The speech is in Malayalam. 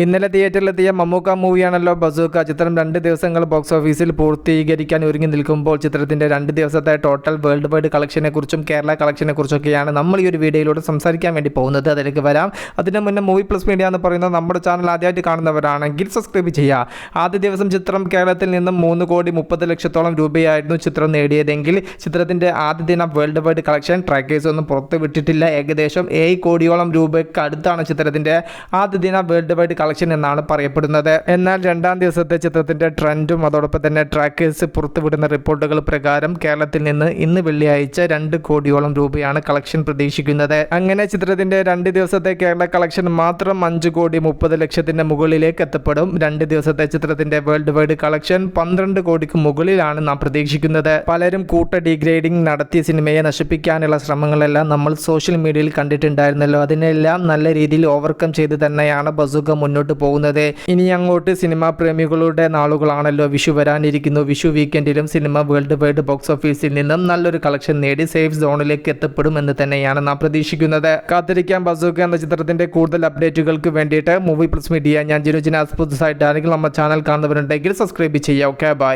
ഇന്നലെ തിയേറ്ററിലെത്തിയ മമ്മൂക്ക മൂവിയാണല്ലോ ബസൂക്ക. ചിത്രം 2 ദിവസങ്ങൾ ബോക്സ് ഓഫീസിൽ പൂർത്തീകരിക്കാൻ ഒരുങ്ങി നിൽക്കുമ്പോൾ ചിത്രത്തിന്റെ 2 ദിവസത്തെ ടോട്ടൽ വേൾഡ് വൈഡ് കളക്ഷനെ കുറിച്ചും കേരള കളക്ഷനെ കുറിച്ചൊക്കെയാണ് നമ്മൾ ഈ ഒരു വീഡിയോയിലൂടെ സംസാരിക്കാൻ വേണ്ടി പോകുന്നത്. അതിലേക്ക് വരാം. അതിന് മുന്നേ മൂവി പ്ലസ് മീഡിയ എന്ന് പറയുന്ന നമ്മുടെ ചാനൽ ആദ്യമായിട്ട് കാണുന്നവരാണെങ്കിൽ സബ്സ്ക്രൈബ് ചെയ്യുക. ആദ്യ ദിവസം ചിത്രം കേരളത്തിൽ നിന്നും 3,30,00,000 രൂപയായിരുന്നു ചിത്രം നേടിയതെങ്കിൽ ചിത്രത്തിന്റെ ആദ്യ ദിനം വേൾഡ് വൈഡ് കളക്ഷൻ ട്രാക്കേഴ്സ് ഒന്നും പുറത്തു വിട്ടിട്ടില്ല. ഏകദേശം 7 കോടിയോളം രൂപയ്ക്ക് അടുത്താണ് ചിത്രത്തിന്റെ ആദ്യ ദിന വേൾഡ് വൈഡ് കളക്ഷൻ എന്നാണ് പറയപ്പെടുന്നത്. എന്നാൽ രണ്ടാം ദിവസത്തെ ചിത്രത്തിന്റെ ട്രെൻഡും അതോടൊപ്പം തന്നെ ട്രാക്കേഴ്സ് പുറത്തുവിടുന്ന റിപ്പോർട്ടുകൾ പ്രകാരം കേരളത്തിൽ നിന്ന് ഇന്ന് വെള്ളിയാഴ്ച 2 കോടിയോളം രൂപയാണ് കളക്ഷൻ പ്രതീക്ഷിക്കുന്നത്. അങ്ങനെ ചിത്രത്തിന്റെ 2 ദിവസത്തെ കേരള കളക്ഷൻ മാത്രം 5,30,00,000 മുകളിലേക്ക് എത്തപ്പെടും. 2 ദിവസത്തെ ചിത്രത്തിന്റെ വേൾഡ് വൈഡ് കളക്ഷൻ 12 കോടിക്ക് മുകളിലാണ് നാം പ്രതീക്ഷിക്കുന്നത്. പലരും കൂട്ട ഡീഗ്രേഡിംഗ് നടത്തിയ സിനിമയെ നശിപ്പിക്കാനുള്ള ശ്രമങ്ങളെല്ലാം നമ്മൾ സോഷ്യൽ മീഡിയയിൽ കണ്ടിട്ടുണ്ടായിരുന്നല്ലോ. അതിനെല്ലാം നല്ല രീതിയിൽ ഓവർകം ചെയ്ത് തന്നെയാണ് ബസൂക്ക മുന്നോട്ട് പോകുന്നത്. ഇനി അങ്ങോട്ട് സിനിമാ പ്രേമികളുടെ നാളുകളാണല്ലോ. വിഷു വരാനിരിക്കുന്നു. വിഷു വീക്കെൻഡിലും സിനിമ വേൾഡ് വൈഡ് ബോക്സ് ഓഫീസിൽ നിന്നും നല്ലൊരു കളക്ഷൻ നേടി സേഫ് സോണിലേക്ക് എത്തപ്പെടും എന്ന് തന്നെയാണ് നാം പ്രതീക്ഷിക്കുന്നത്. കാത്തിരിക്കാൻ ബസൂക്ക എന്ന ചിത്രത്തിന്റെ കൂടുതൽ അപ്ഡേറ്റുകൾക്ക് വേണ്ടിയിട്ട് മൂവി പ്ലസ് മീഡിയ. ഞാൻ ജിനു ജിനാസ്. പുതുസായിട്ട് ആരെങ്കിലും നമ്മുടെ ചാനൽ കാണുന്നവരുണ്ടെങ്കിൽ സബ്സ്ക്രൈബ് ചെയ്യുക. Okay, by.